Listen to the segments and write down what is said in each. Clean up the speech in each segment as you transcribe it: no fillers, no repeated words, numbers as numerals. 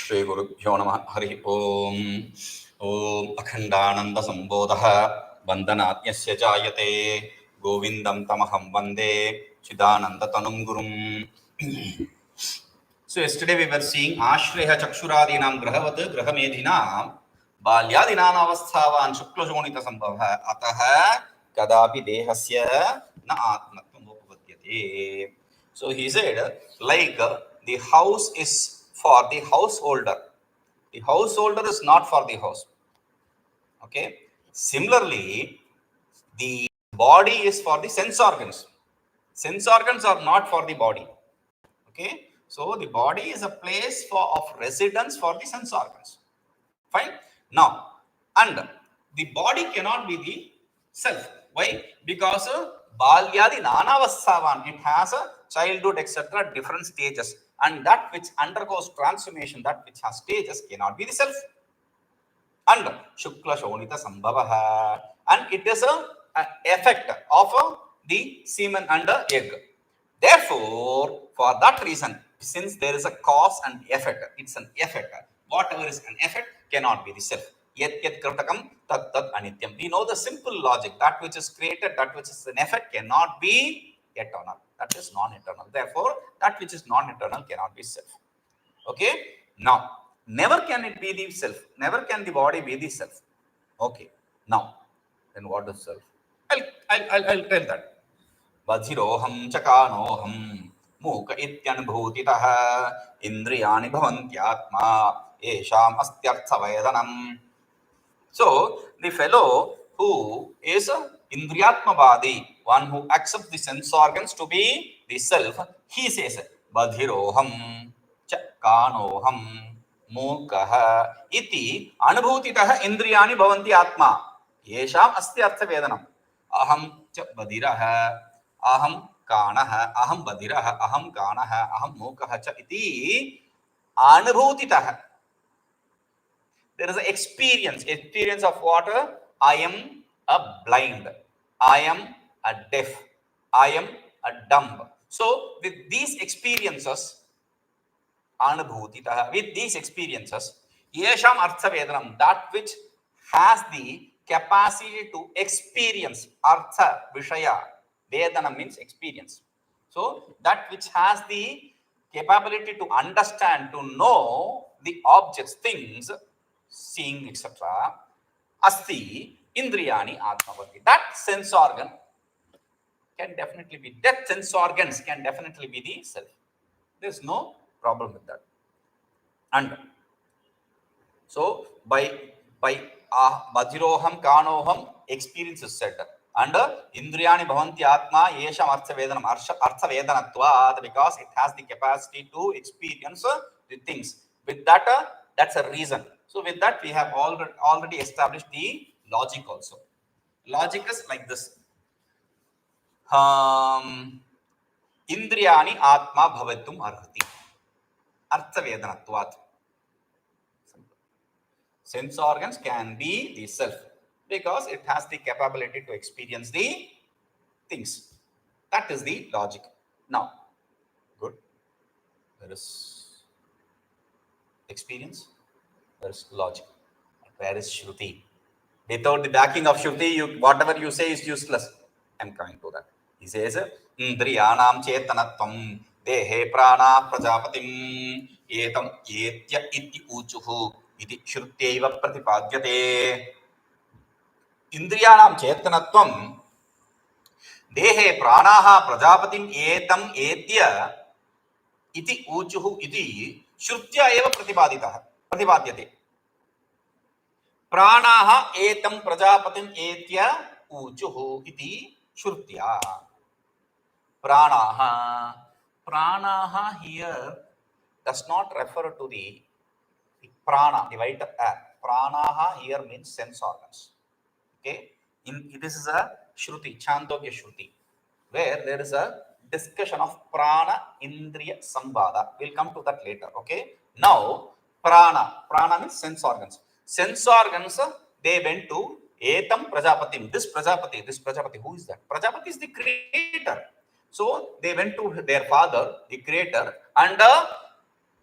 श्री गुरुभ्यो नमः हरि ओम ओम अखंडानंद संबोधः वंदनात्यस्य जायते गोविंदं तमहं वंदे चिदानंद तनुं गुरुम्. So yesterday we were seeing ashreha chakshuradinam grahavat grahamedhinam balyadinam avasthavan shuklashonita sambhavah atah kadapi dehasya na atmatvam upapadyate. So he said, like the house is for the householder. The householder is not for the house. Okay. Similarly, the body is for the sense organs. Sense organs are not for the body. Okay. So the body is a place of residence for the sense organs. Fine. Now, and the body cannot be the self. Why? Because balyadi nanavasthavan, it has a childhood, etc., different stages, and that which undergoes transformation, that which has stages, cannot be the self. And shukla shonita sambhavaha, and it is a effect of the semen and the egg. Therefore, for that reason, since there is a cause and effect, it's an effect. Whatever is an effect cannot be the self. Yet kritakam tat tat anityam. We know the simple logic. That which is created, that which is an effect, cannot be eternal. That is non-eternal. Therefore, that which is non-eternal cannot be self. Okay. Now, never can it be the self. Never can the body be the self. Okay. Now, then what is self? I'll tell that. badhiro'haṃ kāṇo'haṃ mūka ityanubhūtitaḥ indriyāṇi bhavantyātmā yeṣāmastyarthavedanam. So the fellow who is indriyātmavadi, one who accepts the sense organs to be the self, he says badhiro'haṃ kāṇo'haṃ mūka ityanubhūtitaḥ indriyāṇi bhavantyātmā yeṣāmastyarthavedanam. aham cha badhirah aham kāṇah aham badhirah aham kāṇah aham mūkah cha iti anubhūtitaḥ. There is an experience of what? I am a blind, I am a deaf, I am a dumb. So with these experiences, anubhūtitaḥ, with these experiences, yeṣāmastyarthavedanam, that which has the capacity to experience, artha, vishaya, vedanam means experience. So that which has the capability to understand, to know the objects, things, seeing, etc. asti indriyāṇi atmavati. That sense organ can definitely be, that sense organs can definitely be the self. There is no problem with that. And so by badhiro'haṃ kāṇo'haṃ, experience is said, and indriyāṇi bhavantyātmā yeṣāmastyarthavedanam, arthavedanatvaṃ, because it has the capacity to experience the things. With that, that's a reason. So with that, we have already established the logic also. Logic is like this. Indriyāṇi ātmā bhavitum arhati arthavedanatvaṃ. Sense organs can be the self because it has the capability to experience the things. That is the logic. Now, good. There is experience, there is logic. Where is Shruti? Without the backing of Shruti, whatever you say is useless. I am coming to that. He says, indriyāṇāṃ cetanatvaṃ dehe prāṇāḥ prajāpatim etametyetyūcuriti śrutyaiva pratipādyate. indriyāṇāṃ cetanatvaṃ dehe prāṇāḥ prajāpatim etam etya iti uchuhu iti śrutyaiva pratipadyate. prāṇāḥ etam prajāpatim etya uchuhu iti śrutya. prāṇāḥ here does not refer to the prana, the vital air. prāṇāḥ here means sense organs. Okay, this is a shruti, chandogya shruti, where there is a discussion of prana indriya sambhada. We'll come to that later. Okay, now prana means sense organs. Sense organs, they went to etam prajapatim. This prajapati, who is that? Prajapati is the creator. So they went to their father, the creator, and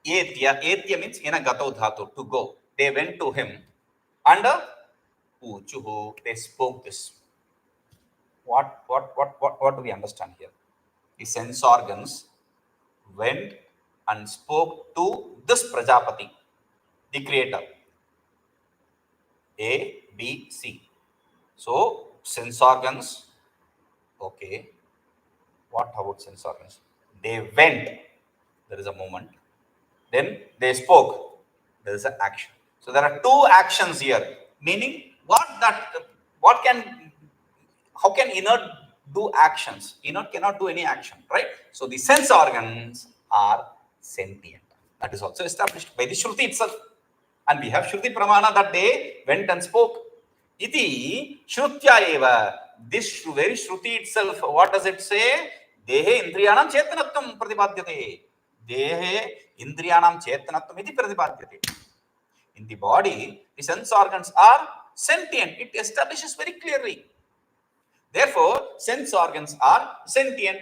etya means in a gato dhatu, to go. They went to him and uchuhu, they spoke this. What do we understand here? The sense organs went and spoke to this Prajapati, the creator. A, B, C. So, sense organs, okay. What about sense organs? They went, there is a movement. Then they spoke, there is an action. So, there are two actions here. Meaning, how can inert do actions? Inert cannot do any action, right? So, the sense organs are sentient. That is also established by the Shruti itself. And we have Shruti Pramana that they went and spoke. Iti śrutyaiva. This very Shruti itself, what does it say? Dehe indriyāṇāṃ cetanatvaṃ pratipādyate. Dehe indriyāṇāṃ cetanatvaṃ iti pratipādyate. In the body, the sense organs are sentient. It establishes very clearly. Therefore, sense organs are sentient.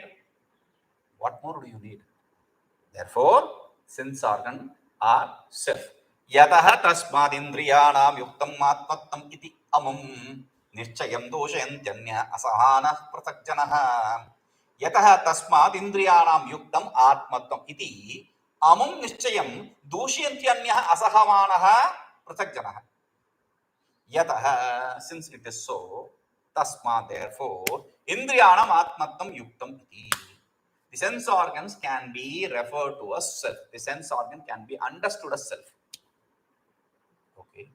What more do you need? Therefore, sense organs are self. yatastasmādindriyāṇāṃ yuktamātmatvamityamum iti niścayaṃ dūṣayatyanyo'sahamānaḥ pṛthagjanaḥ. yatastasmādindriyāṇāṃ yuktamātmatvam iti niścayaṃ dūṣayatyanyo'sahamānaḥ pṛthagjanaḥ. Yataha, since it is so, tasmā, therefore, indriyāṇāṃ atmatvam yuktam iti. The sense organs can be referred to as self. The sense organ can be understood as self. Okay.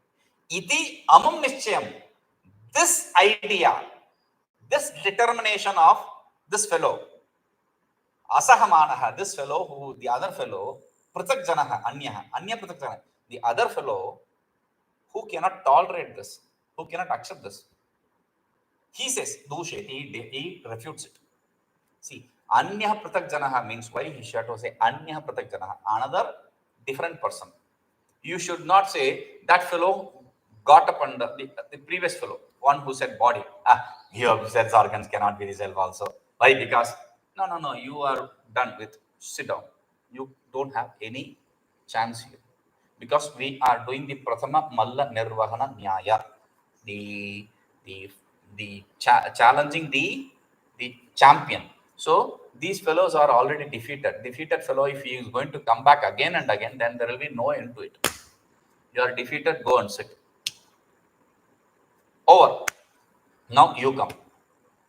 Iti niścayaṃ. This idea, this determination of this fellow, asahamānaḥ, this fellow, who the other fellow, pṛthagjanaḥ, anya pṛthagjanaḥ, the other fellow who cannot tolerate this, who cannot accept this. He says, dūṣayati, he refutes it. See, anya pṛthagjanaḥ means, why he should say anya pṛthagjanaḥ, another different person. You should not say that fellow got up on the previous fellow, one who said body. Your sense organs cannot be the self also. Why? Because, no, you are done with, sit down. You don't have any chance here. Because we are doing the prathama malla nirvahana nyaya, challenging the champion. So these fellows are already defeated. Defeated fellow, if he is going to come back again and again, then there will be no end to it. You are defeated, go and sit. Over. Now you come.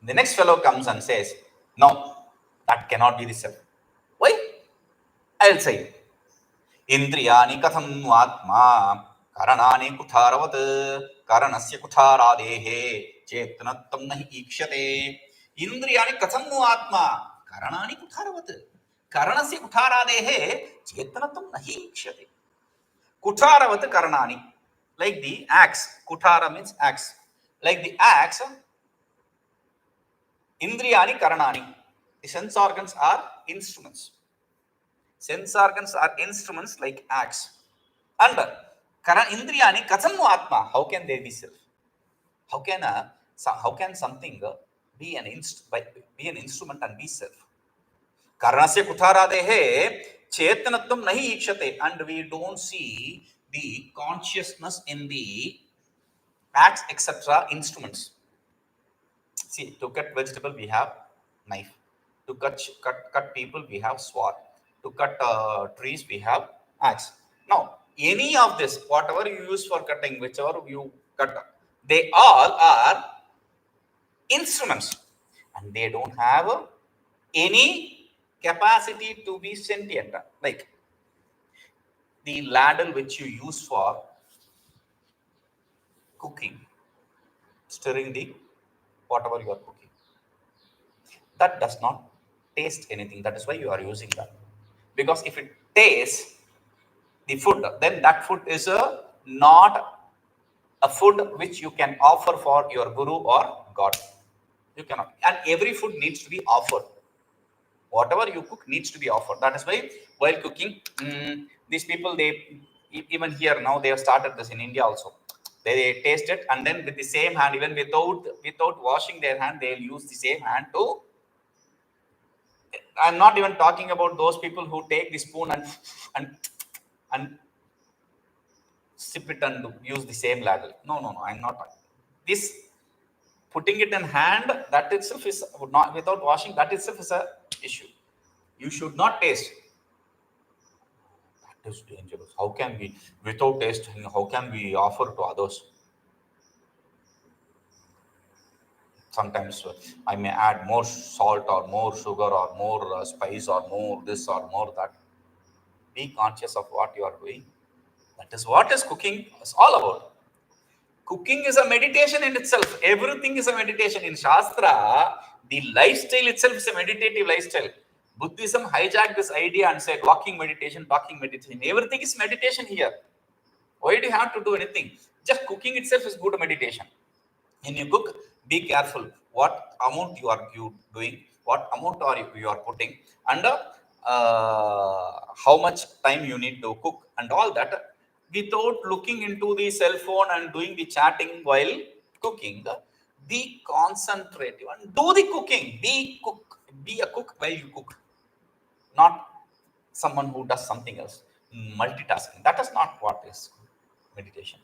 The next fellow comes and says, no, that cannot be the self. Why? I will say it. Indriyāṇi kathaṃ tvātmā karaṇāni kuṭhāravat karaṇasya kuṭhārādeścetanatvaṃ cetanatvaṃ nahi hīkṣyate. Indriyāṇi kathaṃ tvātmā karaṇāni kuṭhāravat karaṇasya kuṭhārādeścetanatvaṃ nahi hīkṣyate. Kuṭhāravat karaṇāni, like the axe. Kuṭhāra means axe. Like the axe, indriyāṇi karaṇāni. The sense organs are instruments. Sense organs are instruments like axe. And indriyāṇi kathaṃ tvātmā. How can they be self? How can something be an instrument and be self? Karaṇasya kuṭhāradeścetanatvaṃ cetanatvaṃ nahi hīkṣyate. And we don't see the consciousness in the axe, etc. instruments. See, to cut vegetable we have knife. To cut people we have sword. To cut trees we have axe. Now, any of this, whatever you use for cutting, whichever you cut, they all are instruments. And they don't have any capacity to be sentient. Like the ladle which you use for cooking, stirring the whatever you are cooking, that does not taste anything. That is why you are using that. Because if it tastes the food, then that food is not a food which you can offer for your guru or God. You cannot. And every food needs to be offered. Whatever you cook needs to be offered. That is why while cooking, these people, they even here now they have started this in India also. They taste it, and then with the same hand, even without washing their hand, they will use the same hand to. I'm not even talking about those people who take the spoon and and sip it and use the same ladle. No, I'm not. This putting it in hand, that itself is not, without washing, that itself is a issue. You should not taste. That is dangerous. How can we, without tasting, how can we offer to others? Sometimes I may add more salt or more sugar or more spice or more this or more that. Be conscious of what you are doing. That is what is cooking is all about. Cooking is a meditation in itself. Everything is a meditation. In Shastra, the lifestyle itself is a meditative lifestyle. Buddhism hijacked this idea and said walking meditation, talking meditation. Everything is meditation here. Why do you have to do anything? Just cooking itself is good meditation. When you cook, be careful what amount you are doing, what amount you are putting, and how much time you need to cook, and all that, without looking into the cell phone and doing the chatting while cooking. Be concentrative and do the cooking. Be a cook while you cook, not someone who does something else, multitasking. That is not what is meditation.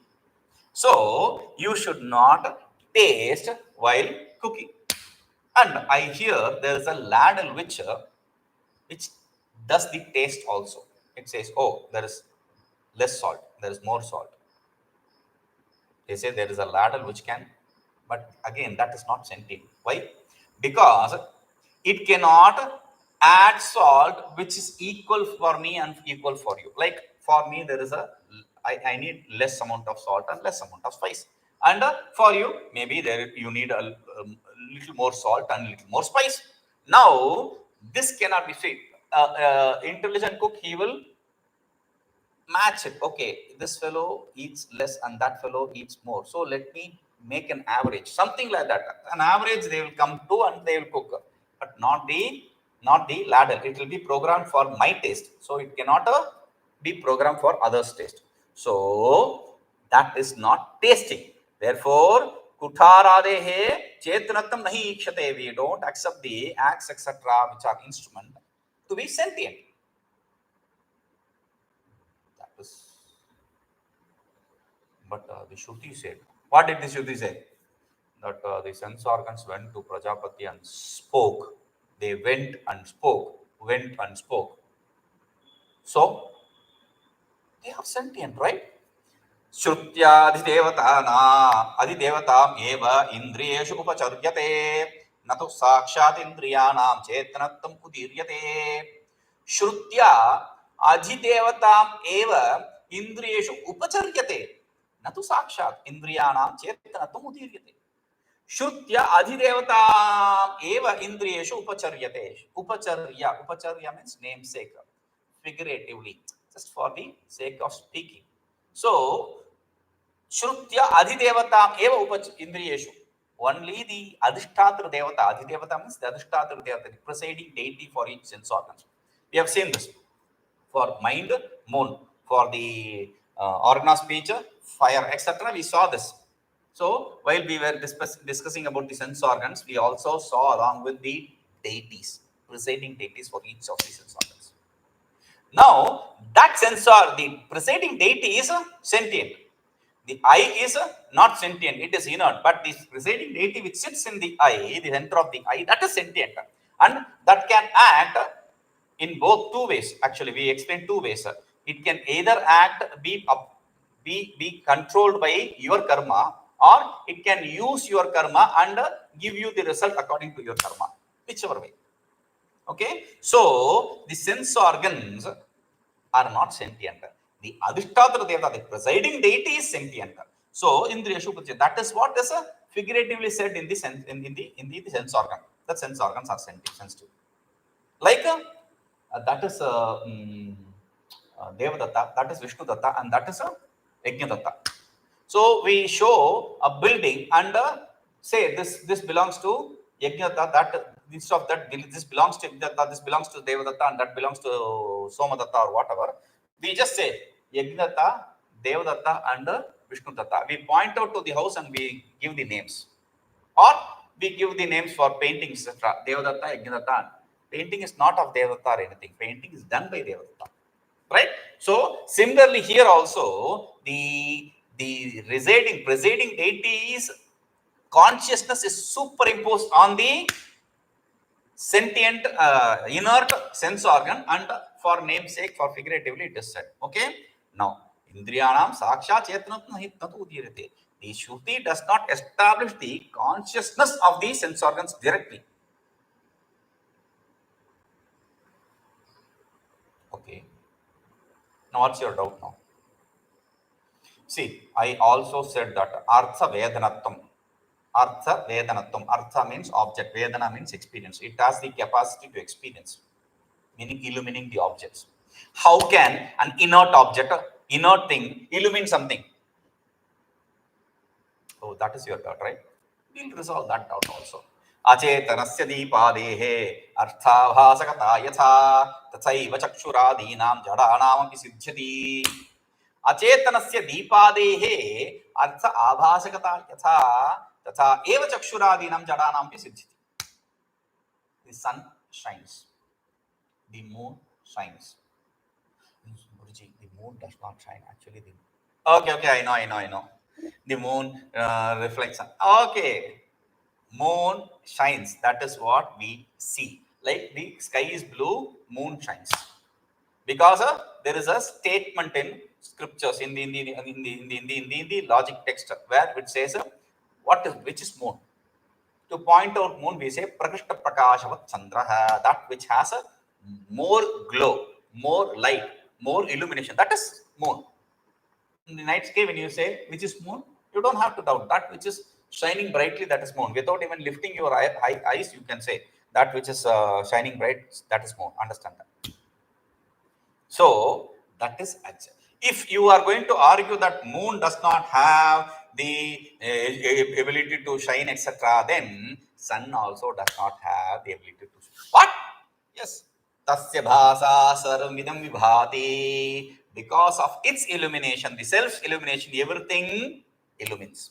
So you should not taste while cooking. And I hear there is a ladle which does the taste also. It says, oh, there is less salt, there is more salt. They say there is a ladle which can, but again, that is not sentient. Why? Because it cannot add salt which is equal for me and equal for you. Like for me, there is I need less amount of salt and less amount of spice. And for you, maybe you need a little more salt and little more spice. Now, this cannot be fit. Intelligent cook, he will match it. Okay, this fellow eats less and that fellow eats more. So let me make an average, something like that. An average they will come to and they will cook, but not the ladle. It will be programmed for my taste. So it cannot be programmed for others' taste. So that is not tasting. Therefore, kuṭhāradeścetanatvaṃ cetanatvaṃ nahi hīkṣyate. We don't accept the acts, etc., which are instrument to be sentient. But the Shruti said, what did the Shruti say? That the sense organs went to Prajāpatim and spoke. They went and spoke. So, they are sentient, right? śrutyādhidevatāmevendriyeṣūpacaryate natu sākṣādindriyāṇāṃ cetanatvaṃudīryate. śrutyādhidevatāmevendriyeṣūpacaryate natu sākṣādindriyāṇāṃ cetanatvaṃudīryate. śrutyādhidevatāmevendriyeṣūpacaryate. Upacharya means namesake, figuratively, just for the sake of speaking. So, śrutyādhidevatāmevendriyeṣū, only the adhishtatra devata. Adhidevata means the adhishtatra devata, the presiding deity for each sense organ. We have seen this for mind, moon, for the organ of speech, fire, etc. We saw this. So while we were discussing about the sense organs, we also saw along with the deities, presiding deities for each of the sense organs. Now that the presiding deity is sentient. The eye is not sentient, it is inert, but the presiding deity which sits in the eye, the center of the eye, that is sentient, and that can act in both two ways. Actually, we explained two ways. It can either be controlled by your karma, or it can use your karma and give you the result according to your karma, whichever way. Okay, so the sense organs are not sentient. The adhishtatra devata, the presiding deity, is sentient. So indriyāṇi, that is what is figuratively said in the sense organ. The sense organs are sensitive. Like that is Devadatta, that is Vishnudatta, and that is Yajñadatta. So we show a building and say this belongs to Yajñadatta, that instead of that this belongs to Yajñadatta, this belongs to Devadatta, and that belongs to Somadatta or whatever. We just say Yajñadatta, Devadatta, and Vishnudatta. We point out to the house and we give the names, or we give the names for painting, etc. Devadatta, Yajñadatta. Painting is not of Devadatta or anything. Painting is done by Devadatta, right? So similarly here also the presiding deity's consciousness is superimposed on the sentient inert sense organ, and for namesake, for figuratively it is said. Okay. Now indriyāṇāṃ sākṣādindriyāṇāṃ. The Shruti does not establish the consciousness of the sense organs directly. Okay. Now what's your doubt now? See, I also said that artha-vedanatvam. Artha means object. Vedana means experience. It has the capacity to experience, meaning illumining the objects. How can an inert object, inert thing, illumine something? Oh, that is your doubt, right? We'll resolve that doubt also. Acetanasya dehe arthabhasakata yatha tathaiva chakṣurādīnaṃ jadānaṃ api siddhyati. Acetanasya dehe artha abhasakata yatha tatha eva chakṣurādīnaṃ jadānaṃ api siddhyati. The sun shines. The moon shines. Guruji, the moon does not shine. Actually, okay, I know. The moon reflects. Okay, moon shines. That is what we see. Like the sky is blue, moon shines. Because there is a statement in scriptures in the logic text where it says which is moon. To point out moon, we say prakrishta prakāṣavat chandraha, that which has a more glow, more light, more illumination. That is moon. In the night sky, when you say which is moon, you don't have to doubt. That which is shining brightly, that is moon. Without even lifting your eyes, you can say that which is shining bright, that is moon. Understand that? So that is actual. If you are going to argue that moon does not have the ability to shine, etc., then sun also does not have the ability to shine. What? Yes. Tasya bhasa sarvamidam vibhati. Because of its illumination, the self-illumination, everything illumines.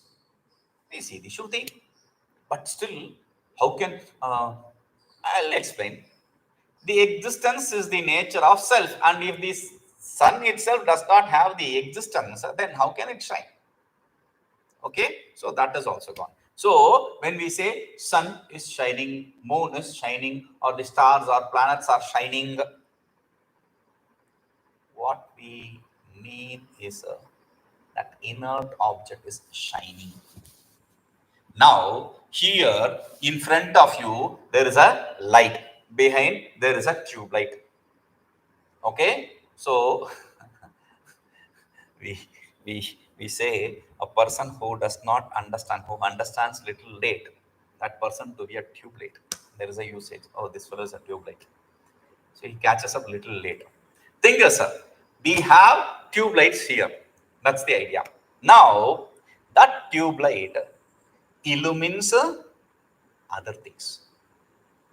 We see the Shruti. But still, how can... I'll explain. The existence is the nature of self. And if the sun itself does not have the existence, then how can it shine? Okay? So that is also gone. So when we say sun is shining, moon is shining, or the stars or planets are shining, what we mean is that inert object is shining. Now, here in front of you, there is a light. Behind, there is a tube light. Okay? So, we say a person who does not understand, who understands little late, that person to be a tube light. There is a usage. Oh, this fellow is a tube light. So, he catches up little late. Think as we have tube lights here. That's the idea. Now, that tube light illumines other things.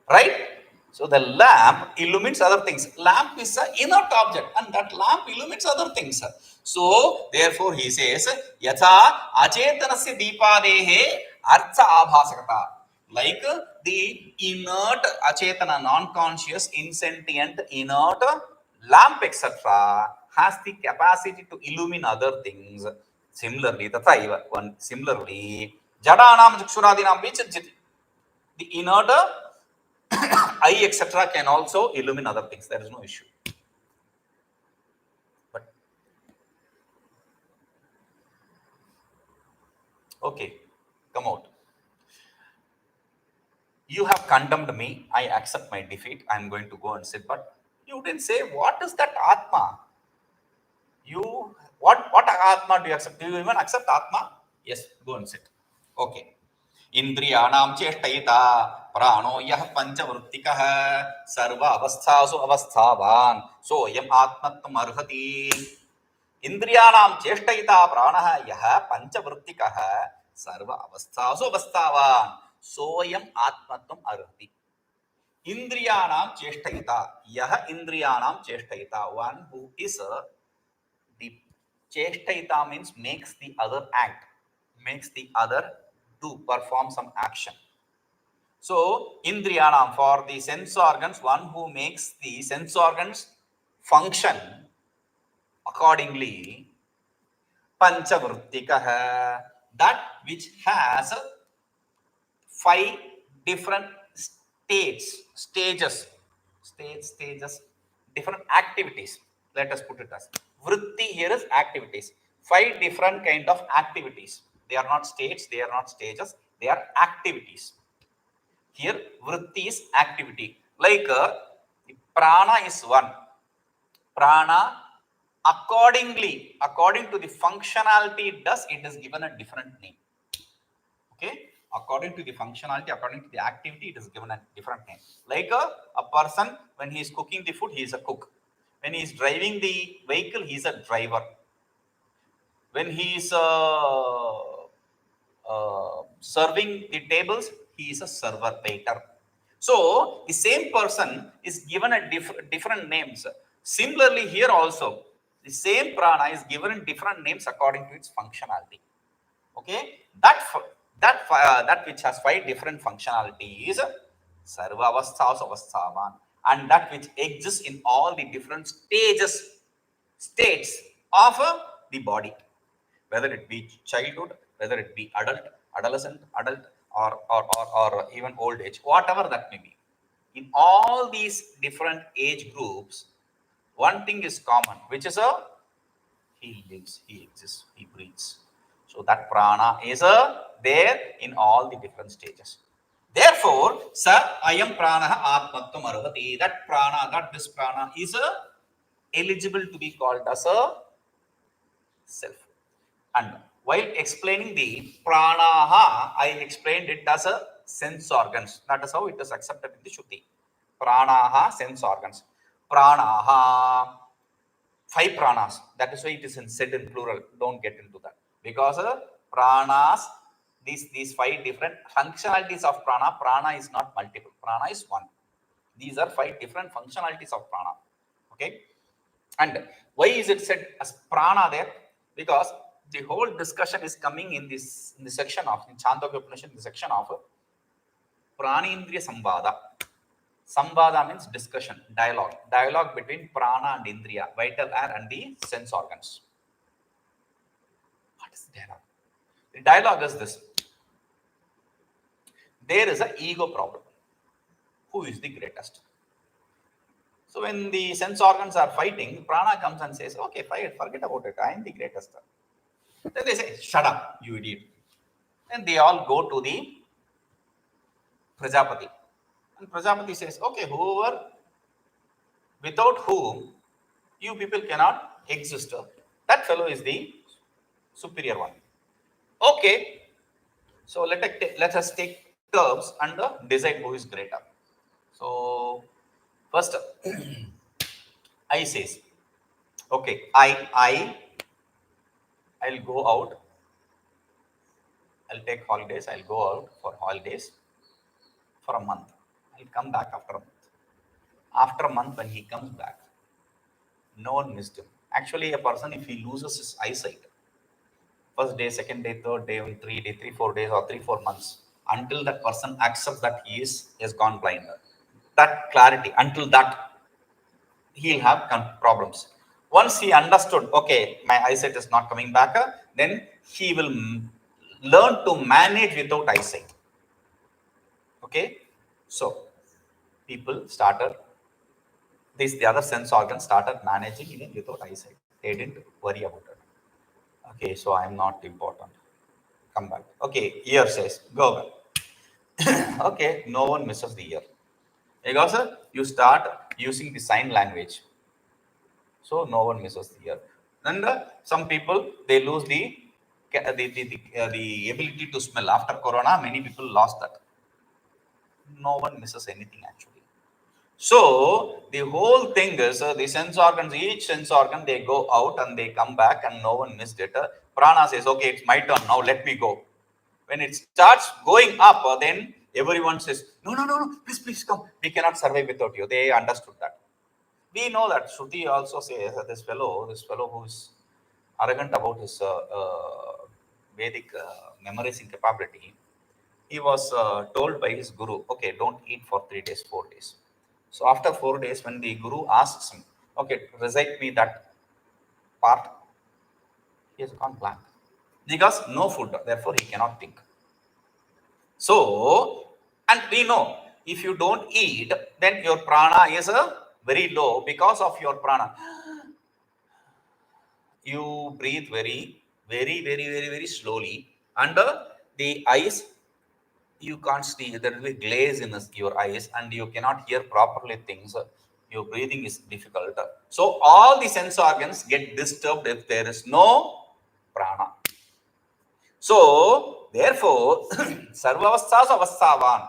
Right? So, the lamp illumines other things. Lamp is an inert object and that lamp illumines other things. So, therefore, he says, Yatha acetanasya dehe artha abhasakata. Like the inert, acetana, non-conscious, insentient, inert lamp, etc., has the capacity to illumine other things. Similarly, jadānaṃ chakṣurādīnaṃ vichajyati. The inert eye, etc., can also illumine other things. There is no issue. But okay, come out. You have condemned me. I accept my defeat. I am going to go and sit. But you didn't say what is that Atma. What Atma do you accept? Do you even accept Atma? Yes, go and sit. Okay. Indriyāṇāṃ ceṣāmastyarthavedanam prāṇo'yaṃ pañcavrittikah sarva avasthasu avasthavan soyam atmatvam arhati. Indriyāṇāṃ ceṣāmastyarthavedanam prāṇāḥ yah pañcavrittikah sarva avasthasu avasthavan soyam atmatvam arhati. Indriyāṇāṃ ceṣāmastyarthavedanam, yah indriyāṇāṃ ceṣāmastyarthavedanam, one who is the ceṣāmastyarthavedanam means makes the other act, makes the other to perform some action. So, indriyāṇāṃ, for the sense organs, one who makes the sense organs function, Accordingly, panchavrittikah, that which has 5 different stages, different activities. Let us put it as vritti here is activities. 5 different kind of activities. They are not states, they are not stages, they are activities. Here, vritti is activity. Like prana is one. Prana, according to the functionality it does, it is given a different name. Okay, according to the functionality, according to the activity, it is given a different name. Like a person, when he is cooking the food, he is a cook. When he is driving the vehicle, he is a driver. When he is serving the tables, he is a server, waiter. So the same person is given a different names. Similarly, here also, the same prana is given in different names according to its functionality. Okay, that which has 5 different functionalities, sarva avasthas avasthavan, and that which exists in all the different states of the body, whether it be childhood, whether it be adolescent, adult, or even old age, whatever that may be. In all these different age groups, one thing is common, which is he lives, he exists, he breathes. So that prana is there in all the different stages. Therefore, sa ayam pranaha atmatvam arhati. This prana is eligible to be called as a self. And while explaining the prāṇāḥ, I explained it as a sense organs. That is how it is accepted in the Shruti. Prāṇāḥ, sense organs. Prāṇāḥ, 5 pranas. That is why it is said in plural. Don't get into that. Because pranas, these 5 different functionalities of prana. Prana is not multiple. Prana is one. These are 5 different functionalities of prana. Okay. And why is it said as prana there? Because the whole discussion is coming in the section of in Chandogya Upanishad, in the section of pranindriya samvada. Samvada means discussion, dialogue between prana and indriya, vital air and the sense organs. What is the dialogue? The dialogue is this: there is an ego problem. Who is the greatest? So when the sense organs are fighting, prana comes and says, okay, forget about it, I am the greatest. Then they say, shut up, you idiot. And they all go to the prajāpatim. And Prajāpati says, okay, whoever, without whom you people cannot exist, that fellow is the superior one. Okay, so let us take terms and decide who is greater. So first, I says, okay, I'll go out. I'll take holidays. I'll go out for holidays for a month. I'll come back after a month. After a month, when he comes back, no one missed him. Actually, a person, if he loses his eyesight, first day, second day, third day, 3 days, 4 days, or 3-4 months, until that person accepts that he has gone blind, that clarity, until that, he'll have problems. Once he understood, okay, my eyesight is not coming back, then he will learn to manage without eyesight. Okay, so people started, the other sense organs started managing even without eyesight. They didn't worry about it. Okay, so I'm not important. Come back. Okay, ear says, go back. Okay, no one misses the ear. Because you start using the sign language. So no one misses the ear. And some people, they lose the ability to smell. After Corona, many people lost that. No one misses anything actually. So the whole thing is the sense organs, each sense organ, they go out and they come back and no one missed it. Prana says, okay, it's my turn now, let me go. When it starts going up, then everyone says, no, please come. We cannot survive without you. They understood that. We know that Shruti also says that this fellow who is arrogant about his Vedic memorizing capability, he was told by his guru, okay, don't eat for 3 days, 4 days. So after 4 days, when the guru asks him, okay, recite me that part, he has gone blank. Because no food, therefore he cannot think. So, and we know, if you don't eat, then your prana is very low because of your prana. You breathe very slowly. And the eyes, you can't see. There will be glaze in your eyes, and you cannot hear properly things. Your breathing is difficult. So all the sense organs get disturbed if there is no prana. So therefore, sarvavasthas avasthavan,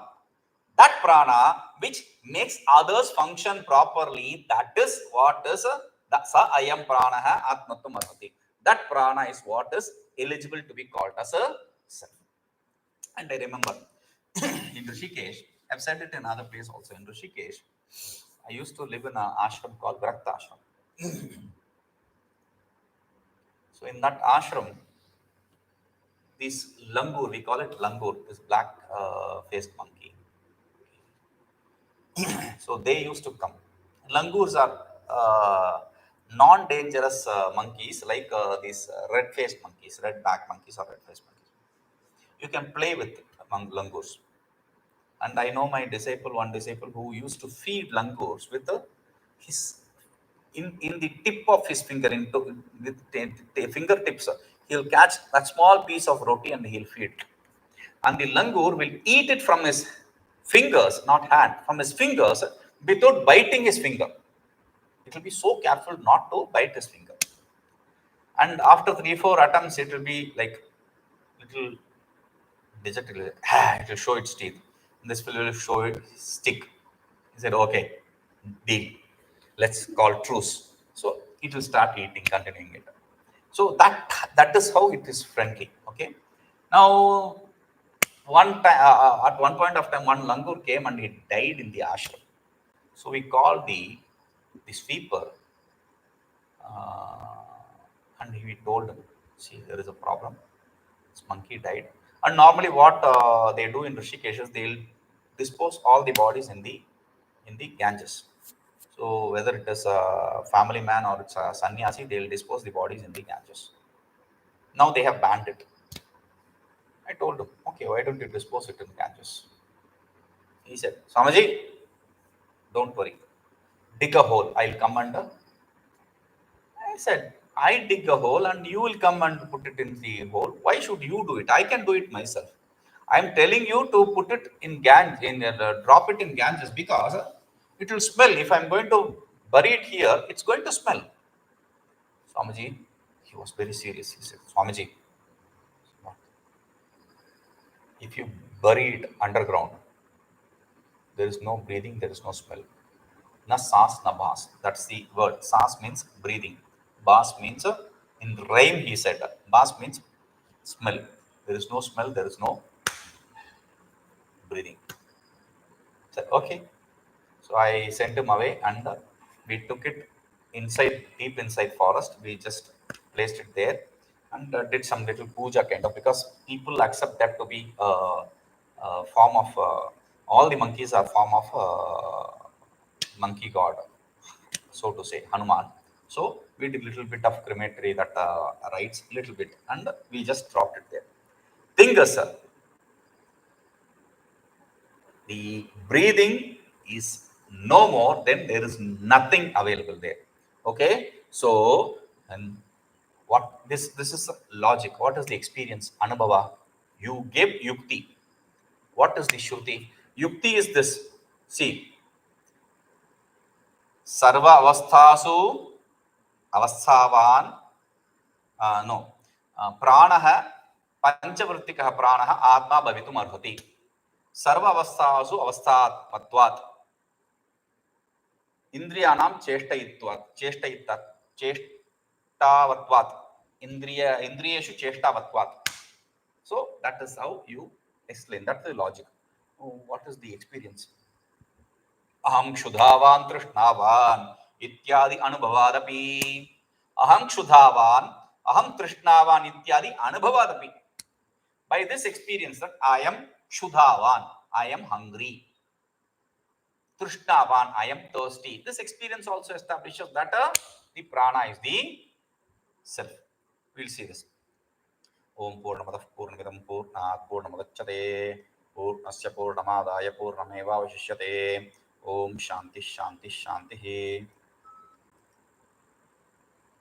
that prana which makes others function properly, that is what is the sa ayam pranaha atmatvam arhati. That prana is what is eligible to be called as a self. And I remember in Rishikesh, I've said it in other place also. In Rishikesh, I used to live in an ashram called Virakta Ashram. So in that ashram, this langur, we call it langur, this black faced monkey. So they used to come. Langurs are non-dangerous monkeys like these red-faced monkeys, red-back monkeys or red-faced monkeys. You can play with among langurs. And I know my disciple, one disciple who used to feed langurs with his in the tip of his finger, into with the fingertips. He'll catch that small piece of roti and he'll feed it. And the langur will eat it from his fingers, not hand, from his fingers without biting his finger. It will be so careful not to bite his finger. And after 3-4 attempts, it will be like little digit, it will show its teeth. And this will show its stick. He said, okay, deal. Let's call truce. So it will start eating, continuing it. So that is how it is friendly. Okay. Now, one time, at one point of time, one langur came and he died in the ashram. So we called the sweeper, and we told him, see, there is a problem. This monkey died. And normally, what they do in Rishikesh is they'll dispose all the bodies in the Ganges. So whether it is a family man or it's a sannyasi, they'll dispose the bodies in the Ganges. Now they have banned it. I told him, okay, why don't you dispose it in Ganges? He said, Swamiji, don't worry. Dig a hole. I'll come under. I said, I dig a hole and you will come and put it in the hole. Why should you do it? I can do it myself. I'm telling you to put it in Ganges, drop it in Ganges because it will smell. If I'm going to bury it here, it's going to smell. Swamiji, he was very serious. He said, Swamiji, if you bury it underground, there is no breathing, there is no smell. Na saas na baas. That's the word. Saas means breathing. Baas means, in rhyme he said, baas means smell. There is no smell, there is no breathing. I said, okay. So I sent him away and we took it inside, deep inside forest. We just placed it there and did some little puja kind of, because people accept that to be a form of, all the monkeys are form of monkey god, so to say, Hanuman. So we did a little bit of crematory, that rites, little bit, and we just dropped it there. Thing is, the breathing is no more, then there is nothing available there. Okay, so and what this is logic. What is the experience? Anubhava. You give yukti. What is the shruti? Yukti is this. See, sarva avasthasu avasthavan no prāṇah panchavrittikah prāṇah atma bhavitum arhati. Sarva avasthasu avasthatmatvat indriyāṇāṃ चेष्टावत्वात् indriyeshu चेष्टावत्वात्. So that is how you explain. That's the logic. Oh, what is the experience? Aham kṣudhāvān trishṇāvān ityādi anubhavādapi. Aham kṣudhāvān, aham trishṇāvān ityādi anubhavādapi. By this experience that I am kṣudhāvān, I am hungry. Trishnavan, I am thirsty. This experience also establishes that the prana is the self. We'll see this. Om Purnamadah Purnamidam Purnat Purnamudachyate Purnasya Purnamadaya Purnamevavashishyate. Om Shanti Shanti Shanti.